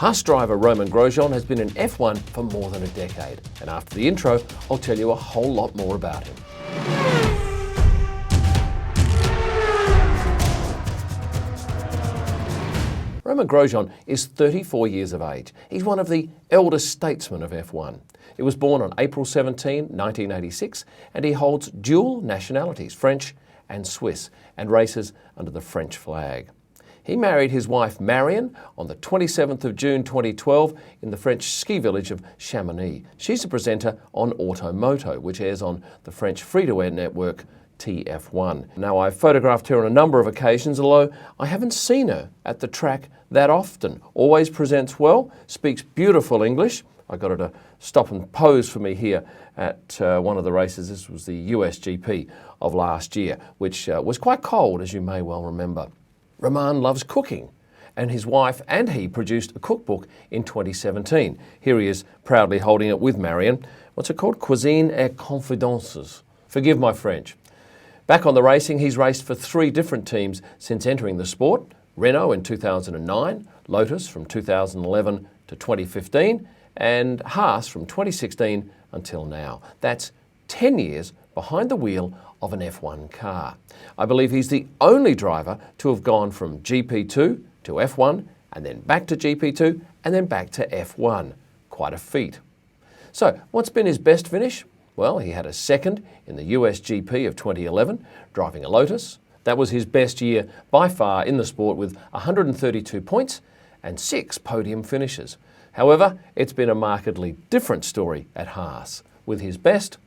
Haas driver Romain Grosjean has been in F1 for more than a decade, and after the intro, I'll tell you a whole lot more about him. Romain Grosjean is 34 years of age. He's one of the elder statesmen of F1. He was born on April 17, 1986, and he holds dual nationalities, French and Swiss, and races under the French flag. He married his wife Marion on the 27th of June 2012 in the French ski village of Chamonix. She's a presenter on Automoto, which airs on the French free-to-air network TF1. Now, I've photographed her on a number of occasions, although I haven't seen her at the track that often. Always presents well, speaks beautiful English. I got her to stop and pose for me here at one of the races. This was the US GP of last year, which was quite cold, as you may well remember. Romain loves cooking, and his wife and he produced a cookbook in 2017. Here he is proudly holding it with Marion. What's it called? Cuisine et Confidences. Forgive my French. Back on the racing, he's raced for 3 different teams since entering the sport. Renault in 2009, Lotus from 2011 to 2015, and Haas from 2016 until now. That's 10 years behind the wheel of an F1 car. I believe he's the only driver to have gone from GP2 to F1, and then back to GP2, and then back to F1. Quite a feat. So, what's been his best finish? Well, he had a second in the US GP of 2011, driving a Lotus. That was his best year by far in the sport, with 132 points and 6 podium finishes. However, it's been a markedly different story at Haas, with his best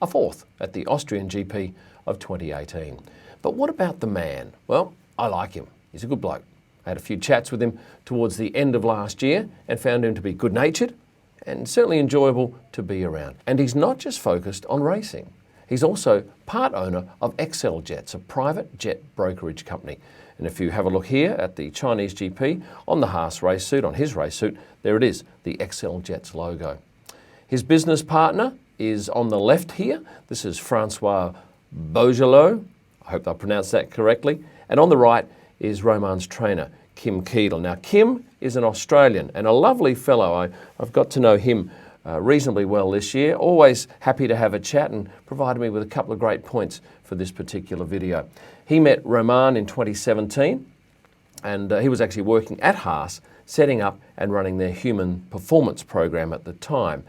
a 4th at the Austrian GP of 2018. But what about the man? Well, I like him. He's a good bloke. I had a few chats with him towards the end of last year and found him to be good-natured and certainly enjoyable to be around. And he's not just focused on racing. He's also part owner of XL Jets, a private jet brokerage company. And if you have a look here at the Chinese GP on the Haas race suit, on his race suit, there it is, the XL Jets logo. His business partner is on the left here. This is Francois Beaugelot. I hope I pronounced that correctly. And on the right is Romain's trainer, Kim Keedle. Now, Kim is an Australian and a lovely fellow. I've got to know him reasonably well this year. Always happy to have a chat, and provided me with a couple of great points for this particular video. He met Romain in 2017, and he was actually working at Haas, setting up and running their human performance program at the time.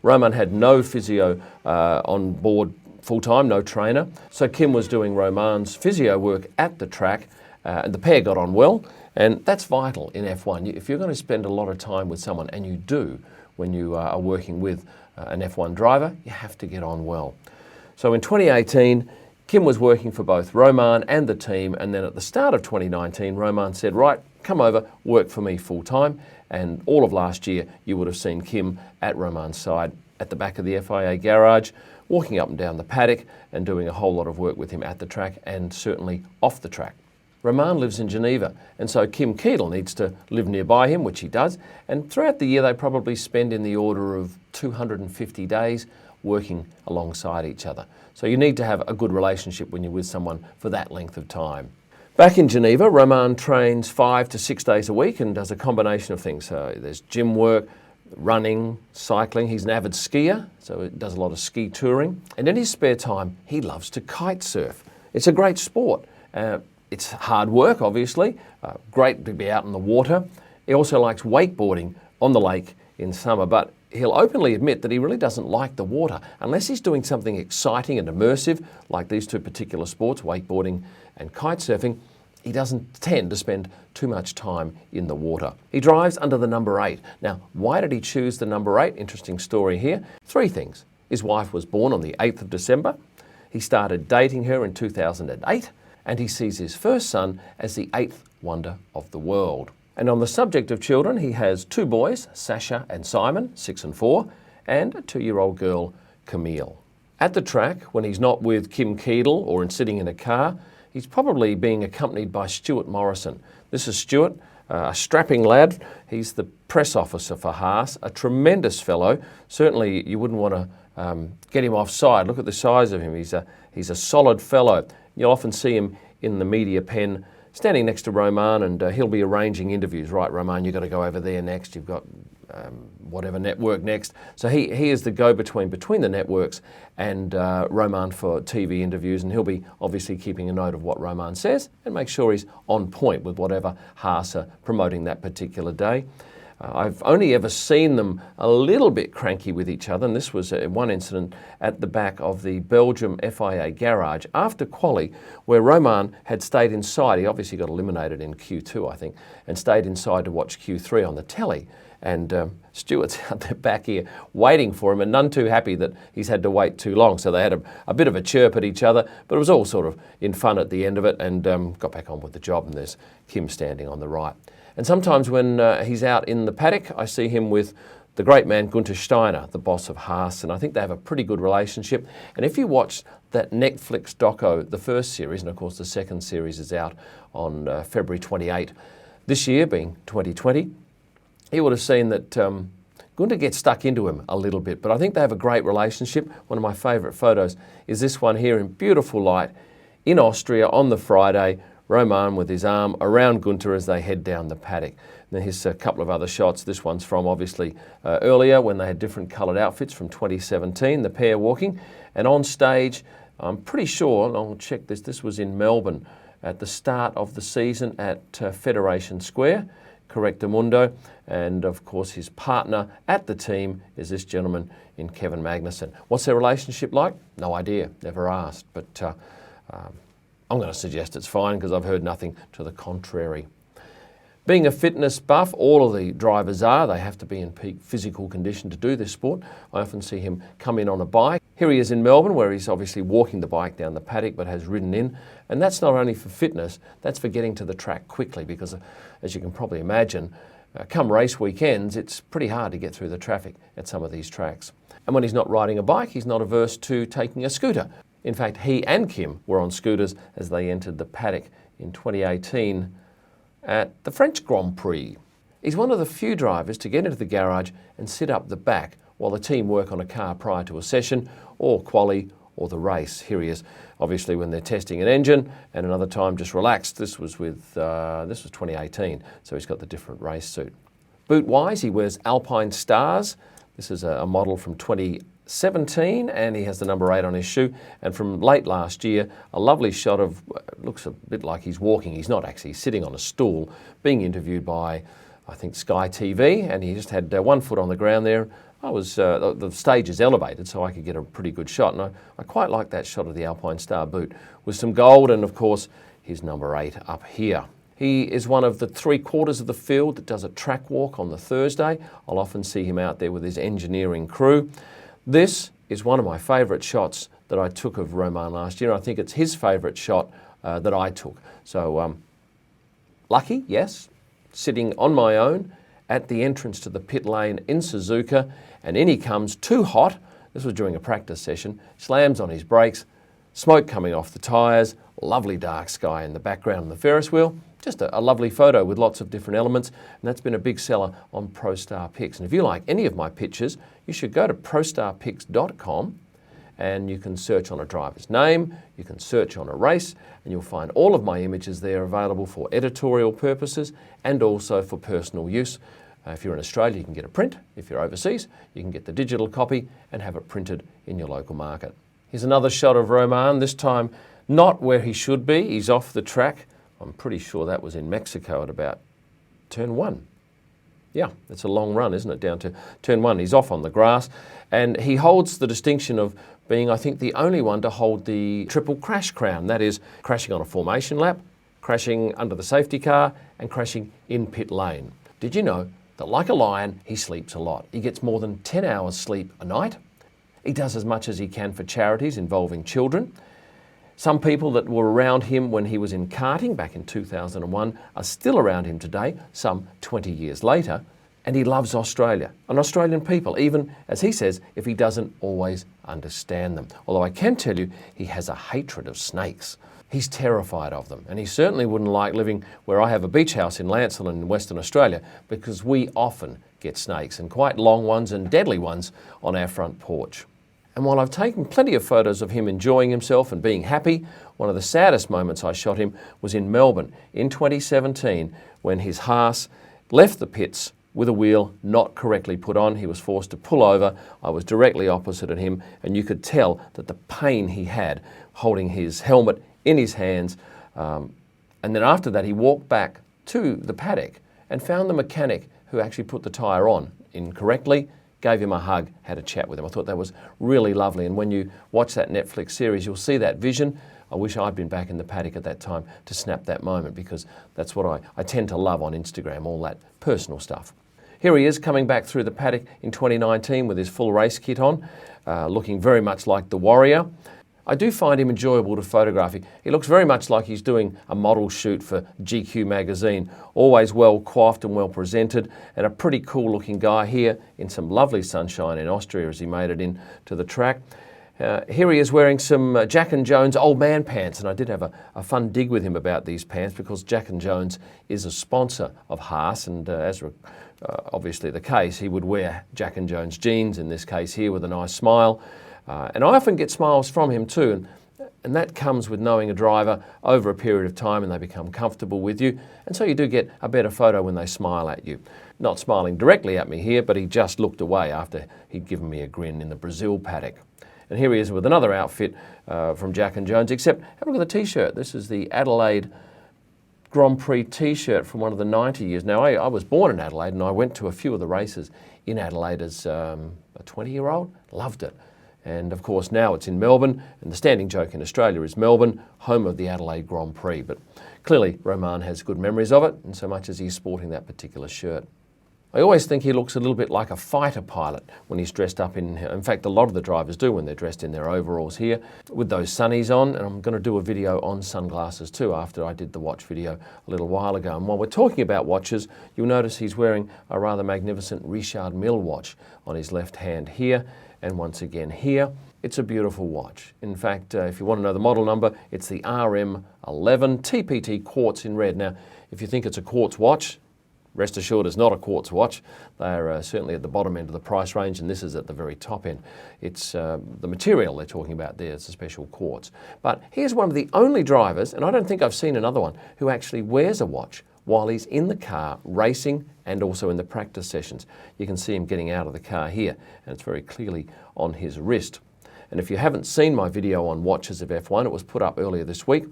Romain had no physio on board full-time, no trainer, so Kim was doing Romain's physio work at the track, and the pair got on well, and that's vital in F1. If you're going to spend a lot of time with someone, and you do when you are working with an F1 driver, you have to get on well. So in 2018, Kim was working for both Romain and the team, and then at the start of 2019, Romain said, right, come over, work for me full-time. And all of last year, you would have seen Kim at Romain's side at the back of the FIA garage, walking up and down the paddock and doing a whole lot of work with him at the track and certainly off the track. Romain lives in Geneva, and so Kim Keedle needs to live nearby him, which he does, and throughout the year they probably spend in the order of 250 days working alongside each other. So you need to have a good relationship when you're with someone for that length of time. Back in Geneva, Romain trains 5 to 6 days a week and does a combination of things. So there's gym work, running, cycling. He's an avid skier, so he does a lot of ski touring. And in his spare time, he loves to kite surf. It's a great sport. It's hard work, obviously. Great to be out in the water. He also likes wakeboarding on the lake in summer, but he'll openly admit that he really doesn't like the water unless he's doing something exciting and immersive like these 2 particular sports, wakeboarding and kite surfing. He doesn't tend to spend too much time in the water. He drives under the number 8. Now, why did he choose the number 8? Interesting story here. 3 things. His wife was born on the 8th of December. He started dating her in 2008, and he sees his first son as the 8th wonder of the world. And on the subject of children, he has 2 boys, Sasha and Simon, 6 and 4, and a 2-year-old girl, Camille. At the track, when he's not with Kim Keedle or sitting in a car, he's probably being accompanied by Stuart Morrison. This is Stuart, a strapping lad. He's the press officer for Haas, a tremendous fellow. Certainly you wouldn't want to get him offside. Look at the size of him. He's a solid fellow. You'll often see him in the media pen standing next to Romain, and he'll be arranging interviews. Right, Romain, you've got to go over there next. You've got whatever network next. So he is the go-between between the networks and Romain for TV interviews, and he'll be obviously keeping a note of what Romain says and make sure he's on point with whatever Haas are promoting that particular day. I've only ever seen them a little bit cranky with each other, and this was one incident at the back of the Belgium FIA garage after quali, where Romain had stayed inside. He obviously got eliminated in Q2, I think, and stayed inside to watch Q3 on the telly. And Stuart's out the back here waiting for him, and none too happy that he's had to wait too long. So they had a bit of a chirp at each other, but it was all sort of in fun at the end of it, and got back on with the job. And there's Kim standing on the right. And sometimes when he's out in the paddock, I see him with the great man Gunter, the boss of Haas, and I think they have a pretty good relationship. And if you watch that Netflix doco, the first series, and of course the second series is out on February 28 this year, being 2020, you would have seen that Gunter gets stuck into him a little bit, but I think they have a great relationship. One of my favourite photos is this one here in beautiful light in Austria on the Friday. Romain with his arm around Gunter as they head down the paddock. Now here's a couple of other shots. This one's from obviously earlier when they had different coloured outfits from 2017, the pair walking. And on stage, I'm pretty sure, and I'll check this was in Melbourne at the start of the season at Federation Square, Correctamundo. And of course his partner at the team is this gentleman in Kevin Magnussen. What's their relationship like? No idea, never asked. But I'm going to suggest it's fine because I've heard nothing to the contrary. Being a fitness buff, all of the drivers are. They have to be in peak physical condition to do this sport. I often see him come in on a bike. Here he is in Melbourne, where he's obviously walking the bike down the paddock but has ridden in. And that's not only for fitness, that's for getting to the track quickly because, as you can probably imagine, come race weekends, it's pretty hard to get through the traffic at some of these tracks. And when he's not riding a bike, he's not averse to taking a scooter. In fact, he and Kim were on scooters as they entered the paddock in 2018 at the French Grand Prix. He's one of the few drivers to get into the garage and sit up the back while the team work on a car prior to a session or quali or the race. Here he is, obviously when they're testing an engine, and another time just relaxed. This was 2018, so he's got the different race suit. Boot-wise, he wears Alpine Stars. This is a model from 2017, and he has the number 8 on his shoe. And from late last year, a lovely shot of, looks a bit like he's walking. He's not actually, he's sitting on a stool, being interviewed by, I think, Sky TV, and he just had one foot on the ground there. The stage is elevated, so I could get a pretty good shot, and I quite like that shot of the Alpine Star boot with some gold, and of course, his number 8 up here. He is one of the 3/4 of the field that does a track walk on the Thursday. I'll often see him out there with his engineering crew. This is one of my favourite shots that I took of Romain last year. I think it's his favourite shot that I took. So lucky, yes, sitting on my own at the entrance to the pit lane in Suzuka, and in he comes too hot. This was during a practice session. Slams on his brakes, smoke coming off the tyres, lovely dark sky in the background on the Ferris wheel. Just a lovely photo with lots of different elements, and that's been a big seller on ProStar Pics. And if you like any of my pictures, you should go to prostarpics.com and you can search on a driver's name, you can search on a race, and you'll find all of my images there available for editorial purposes and also for personal use. If you're in Australia, you can get a print. If you're overseas, you can get the digital copy and have it printed in your local market. Here's another shot of Romain, this time not where he should be. He's off the track. I'm pretty sure that was in Mexico at about turn 1. Yeah, it's a long run, isn't it, down to turn 1. He's off on the grass, and he holds the distinction of being, I think, the only one to hold the triple crash crown. That is, crashing on a formation lap, crashing under the safety car, and crashing in pit lane. Did you know that, like a lion, he sleeps a lot? He gets more than 10 hours sleep a night. He does as much as he can for charities involving children. Some people that were around him when he was in karting back in 2001 are still around him today, some 20 years later, and he loves Australia and Australian people, even, as he says, if he doesn't always understand them. Although I can tell you, he has a hatred of snakes. He's terrified of them, and he certainly wouldn't like living where I have a beach house in Lancelin in Western Australia, because we often get snakes, and quite long ones and deadly ones on our front porch. And while I've taken plenty of photos of him enjoying himself and being happy, one of the saddest moments I shot him was in Melbourne in 2017 when his Haas left the pits with a wheel not correctly put on. He was forced to pull over. I was directly opposite of him, and you could tell that the pain he had holding his helmet in his hands. And then after that, he walked back to the paddock and found the mechanic who actually put the tyre on incorrectly, gave him a hug, had a chat with him. I thought that was really lovely. And when you watch that Netflix series, you'll see that vision. I wish I'd been back in the paddock at that time to snap that moment, because that's what I tend to love on Instagram, all that personal stuff. Here he is coming back through the paddock in 2019 with his full race kit on, looking very much like the Warrior. I do find him enjoyable to photograph. He looks very much like he's doing a model shoot for GQ magazine. Always well coiffed and well presented, and a pretty cool looking guy here in some lovely sunshine in Austria as he made it into the track. Here he is wearing some Jack & Jones old man pants, and I did have a fun dig with him about these pants because Jack & Jones is a sponsor of Haas, and as obviously the case, he would wear Jack & Jones jeans, in this case here, with a nice smile. And I often get smiles from him too, and that comes with knowing a driver over a period of time and they become comfortable with you, and so you do get a better photo when they smile at you. Not smiling directly at me here, but he just looked away after he'd given me a grin in the Brazil paddock. And here he is with another outfit from Jack & Jones, except have a look at the t-shirt. This is the Adelaide Grand Prix t-shirt from one of the 90 years. Now, I was born in Adelaide and I went to a few of the races in Adelaide as a 20-year-old. Loved it. And of course now it's in Melbourne, and the standing joke in Australia is Melbourne, home of the Adelaide Grand Prix. But clearly Romain has good memories of it, in so much as he's sporting that particular shirt. I always think he looks a little bit like a fighter pilot when he's dressed up in fact, a lot of the drivers do when they're dressed in their overalls here, with those sunnies on. And I'm going to do a video on sunglasses too after I did the watch video a little while ago. And while we're talking about watches, you'll notice he's wearing a rather magnificent Richard Mille watch on his left hand here, and once again here. It's a beautiful watch. In fact, if you want to know the model number, it's the RM11 TPT quartz in red. Now, if you think it's a quartz watch, rest assured it's not a quartz watch. They're certainly at the bottom end of the price range, and this is at the very top end. It's the material they're talking about there, it's a special quartz. But here's one of the only drivers, and I don't think I've seen another one, who actually wears a watch while he's in the car racing and also in the practice sessions. You can see him getting out of the car here, and it's very clearly on his wrist. And if you haven't seen my video on watches of F1, it was put up earlier this week,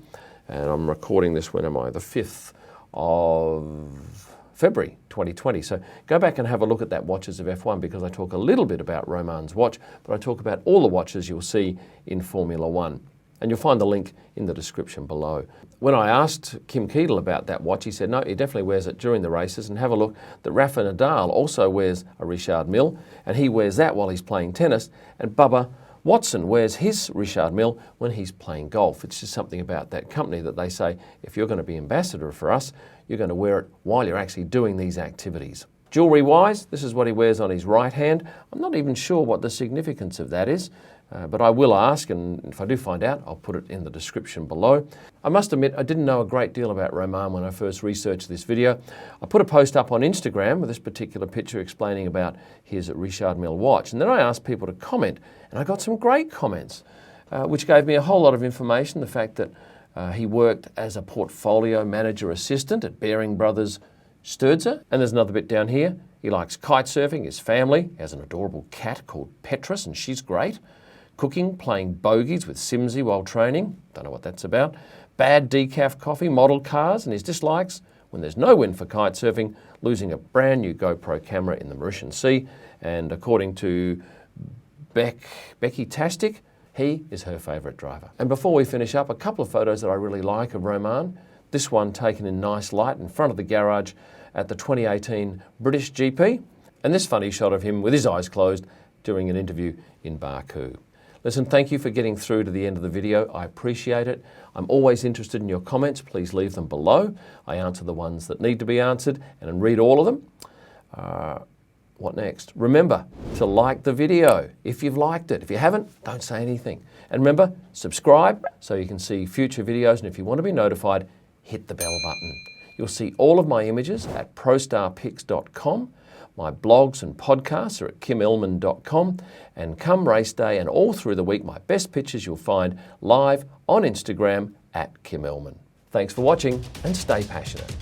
and I'm recording this, when am I? The 5th of February 2020. So go back and have a look at that Watches of F1, because I talk a little bit about Romain's watch, but I talk about all the watches you'll see in Formula One. And you'll find the link in the description below. When I asked Kim Keedle about that watch, he said no, he definitely wears it during the races. And have a look that Rafael Nadal also wears a Richard Mille, and he wears that while he's playing tennis. And Bubba Watson wears his Richard Mille when he's playing golf. It's just something about that company that they say, if you're going to be ambassador for us, you're going to wear it while you're actually doing these activities. Jewellery-wise, this is what he wears on his right hand. I'm not even sure what the significance of that is. But I will ask, and if I do find out, I'll put it in the description below. I must admit, I didn't know a great deal about Romain when I first researched this video. I put a post up on Instagram with this particular picture explaining about his Richard Mille watch, and then I asked people to comment, and I got some great comments, which gave me a whole lot of information. The fact that he worked as a portfolio manager assistant at Baring Brothers Sturzer, and there's another bit down here. He likes kite surfing, his family, he has an adorable cat called Petrus, and she's great. Cooking, playing bogeys with Simsy while training, don't know what that's about. Bad decaf coffee, model cars, and his dislikes, when there's no wind for kite surfing, losing a brand new GoPro camera in the Mauritian Sea. And according to Becky Tastic, he is her favourite driver. And before we finish up, a couple of photos that I really like of Romain. This one taken in nice light in front of the garage at the 2018 British GP. And this funny shot of him with his eyes closed during an interview in Baku. Listen, thank you for getting through to the end of the video. I appreciate it. I'm always interested in your comments. Please leave them below. I answer the ones that need to be answered and read all of them. What next? Remember to like the video if you've liked it. If you haven't, don't say anything. And remember, subscribe so you can see future videos. And if you want to be notified, hit the bell button. You'll see all of my images at prostarpics.com. My blogs and podcasts are at kimellman.com, and come race day and all through the week, my best pictures you'll find live on Instagram at Kim Ellman. Thanks for watching and stay passionate.